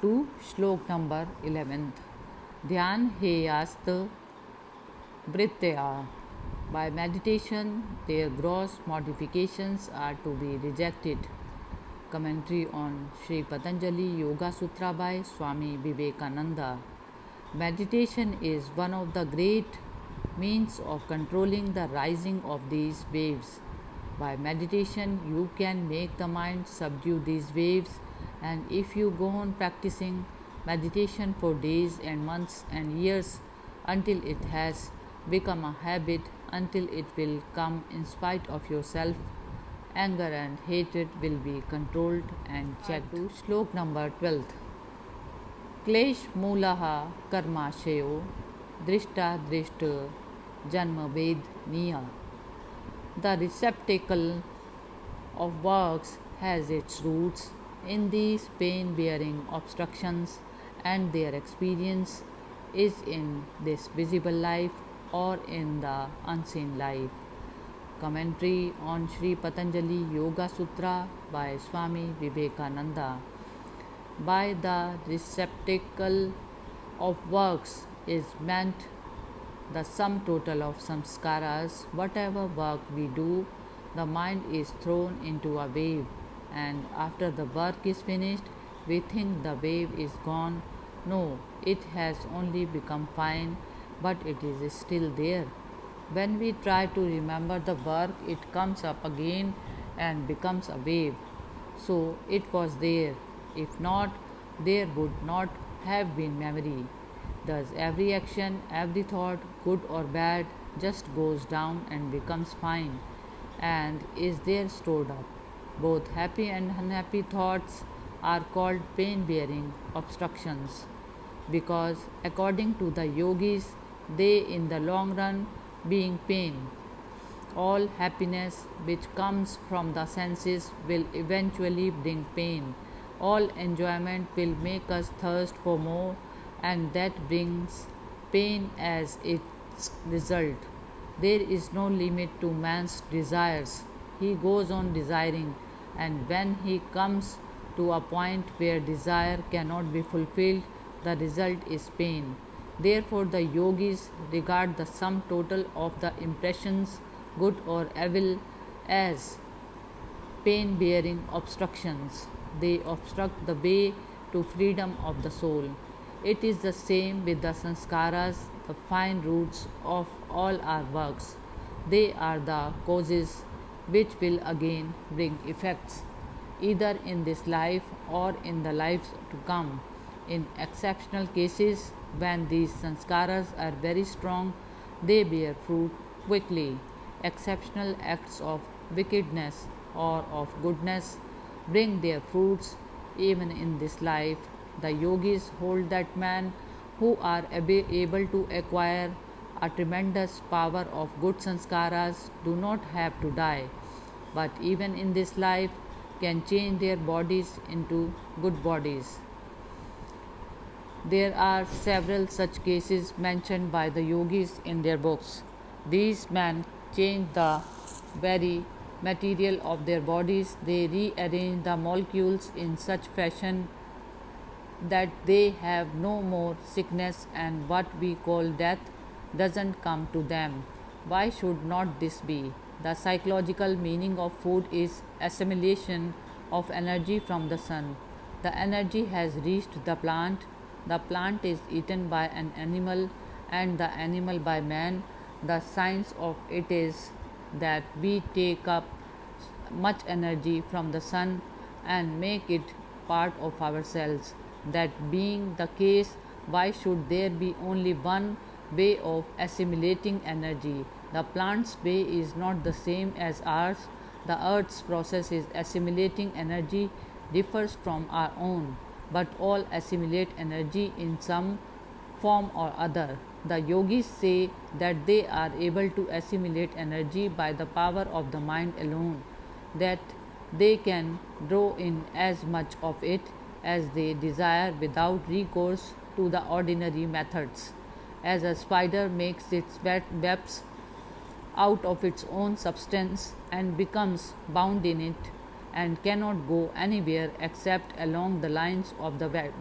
part-2, shlok number 11th. Dhyan heyast vrittya. By meditation, their gross modifications are to be rejected. Commentary on Sri Patanjali Yoga Sutra by Swami Vivekananda. Meditation is one of the great means of controlling the rising of these waves. By meditation, you can make the mind subdue these waves, and if you go on practicing meditation for days and months and years until it has become a habit, until it will come in spite of yourself, anger and hatred will be controlled and checked. Shlok number 12th. Klesh mulaha karmashayo drishta drishta janma ved niya. The receptacle of works has its roots in these pain-bearing obstructions, and their experience is in this visible life or in the unseen life. Commentary on Sri Patanjali Yoga Sutra by Swami Vivekananda. By the receptacle of works is meant the sum total of samskaras. Whatever work we do, the mind is thrown into a wave, and after the work is finished, we think the wave is gone. No, it has only become fine, but it is still there. When we try to remember the work, it comes up again and becomes a wave. So it was there. If not, there would not have been memory. Thus, every action, every thought, good or bad, just goes down and becomes fine, and is there stored up. Both happy and unhappy thoughts are called pain-bearing obstructions, because according to the yogis, they in the long run being pain. All happiness which comes from the senses will eventually bring pain. All enjoyment will make us thirst for more, and that brings pain as its result. There is no limit to man's desires. He goes on desiring, and when he comes to a point where desire cannot be fulfilled, the result is pain. Therefore, the yogis regard the sum total of the impressions, good or evil, as pain-bearing obstructions. They obstruct the way to freedom of the soul. It is the same with the sanskaras, the fine roots of all our works. They are the causes which will again bring effects, either in this life or in the lives to come. In exceptional cases, when these sanskaras are very strong, they bear fruit quickly. Exceptional acts of wickedness or of goodness bring their fruits even in this life. The yogis hold that men who are able to acquire a tremendous power of good sanskaras do not have to die, but even in this life can change their bodies into good bodies. There are several such cases mentioned by the yogis in their books. These men change the very material of their bodies. They rearrange the molecules in such fashion that they have no more sickness, and what we call death doesn't come to them. Why should not this be? The psychological meaning of food is assimilation of energy from the sun. The energy has reached the plant is eaten by an animal, and the animal by man. The science of it is that we take up much energy from the sun and make it part of ourselves. That being the case, why should there be only one way of assimilating energy? The plant's way is not the same as ours. The earth's process is assimilating energy differs from our own, but all assimilate energy in some form or other. The yogis say that they are able to assimilate energy by the power of the mind alone, that they can draw in as much of it as they desire without recourse to the ordinary methods. As a spider makes its webs out of its own substance and becomes bound in it, and cannot go anywhere except along the lines of the web.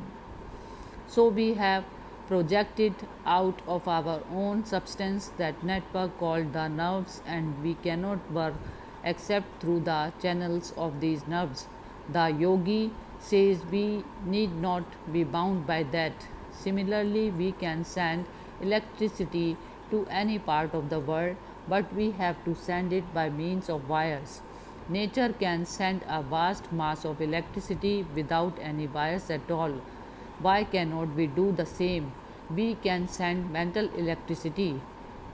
So we have projected out of our own substance that network called the nerves, and we cannot work except through the channels of these nerves. The yogi says we need not be bound by that. Similarly, we can send electricity to any part of the world, but we have to send it by means of wires. Nature can send a vast mass of electricity without any wires at all. Why cannot we do the same? We can send mental electricity.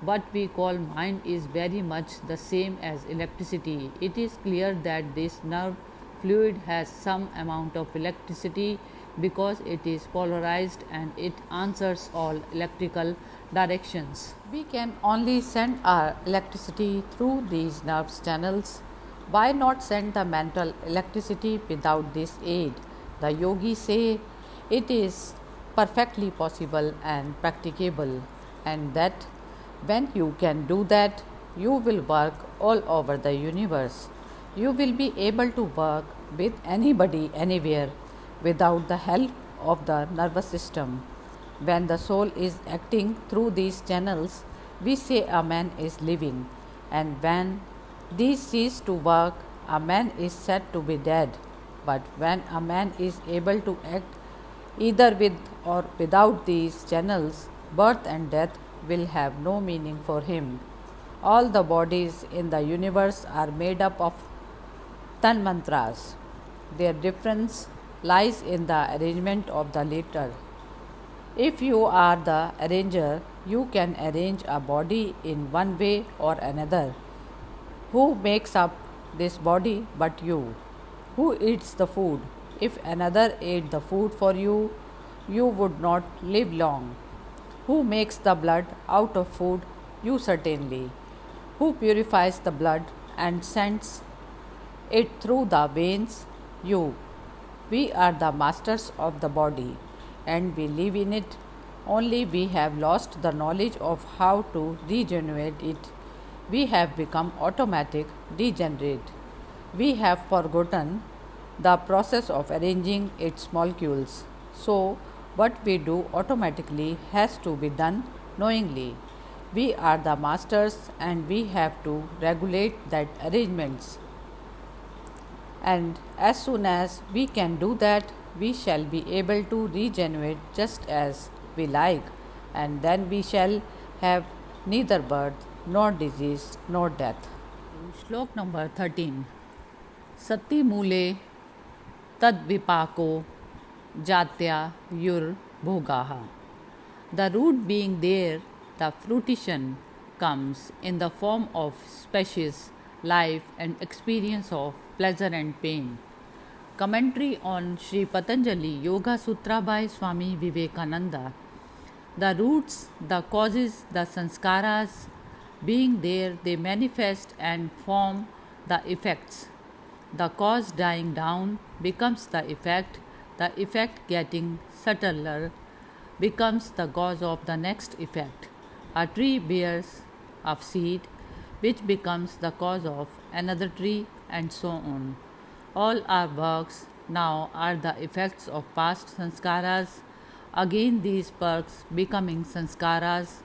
What we call mind is very much the same as electricity. It is clear that this nerve fluid has some amount of electricity because it is polarized and it answers all electrical directions. We can only send our electricity through these nerve channels. Why not send the mental electricity without this aid? The yogis say it is perfectly possible and practicable, and that when you can do that, you will work all over the universe. You will be able to work with anybody anywhere without the help of the nervous system. When the soul is acting through these channels, we say a man is living, and when these cease to work, a man is said to be dead. But when a man is able to act either with or without these channels, birth and death will have no meaning for him. All the bodies in the universe are made up of tanmantras. Their difference lies in the arrangement of the latter. If you are the arranger, you can arrange a body in one way or another. Who makes up this body but you? Who eats the food? If another ate the food for you, you would not live long. Who makes the blood out of food? You certainly. Who purifies the blood and sends it through the veins? You. We are the masters of the body, and we live in it, only we have lost the knowledge of how to regenerate it. We have become automatic, degenerate. We have forgotten the process of arranging its molecules. So, what we do automatically has to be done knowingly. We are the masters and we have to regulate that arrangements. And as soon as we can do that, we shall be able to regenerate just as we like, and then we shall have neither birth nor disease nor death. Shlok number 13. Sati mule tad vipako jatya yur bhogaha. The root being there, the fruition comes in the form of species, life, and experience of pleasure and pain. Commentary on Sri Patanjali Yoga Sutra by Swami Vivekananda. The roots, the causes, the sanskaras, being there, they manifest and form the effects. The cause dying down becomes the effect getting subtler becomes the cause of the next effect. A tree bears a seed, which becomes the cause of another tree, and so on. All our works now are the effects of past sanskaras. Again, these works becoming sanskaras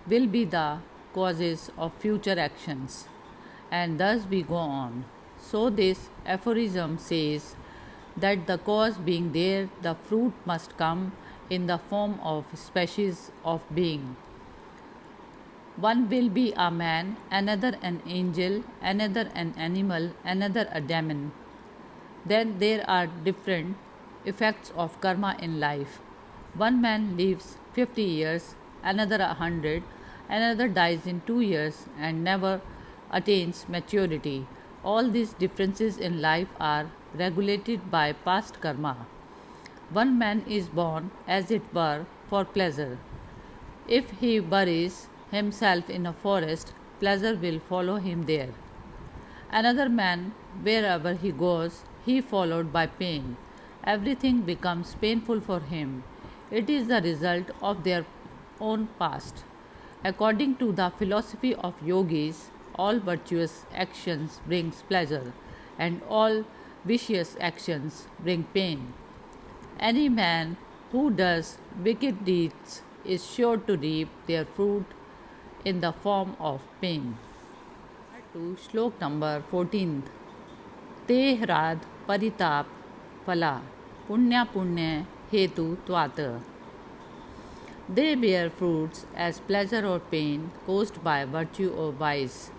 will be the causes of future actions, and thus we go on. So, this aphorism says that the cause being there, the fruit must come in the form of species of being. One will be a man, another an angel, another an animal, another a demon. Then there are different effects of karma in life. One man lives 50 years, another 100, another dies in 2 years and never attains maturity. All these differences in life are regulated by past karma. One man is born, as it were, for pleasure. If he buries himself in a forest, pleasure will follow him there. Another man, wherever he goes, he followed by pain. Everything becomes painful for him. It is the result of their own past. According to the philosophy of yogis, all virtuous actions brings pleasure, and all vicious actions bring pain. Any man Who does wicked deeds is sure to reap their fruit in the form of pain. To Shlok number 14. Te hrad paritap phala punya punya hetu twat. They bear fruits as pleasure or pain caused by virtue or vice.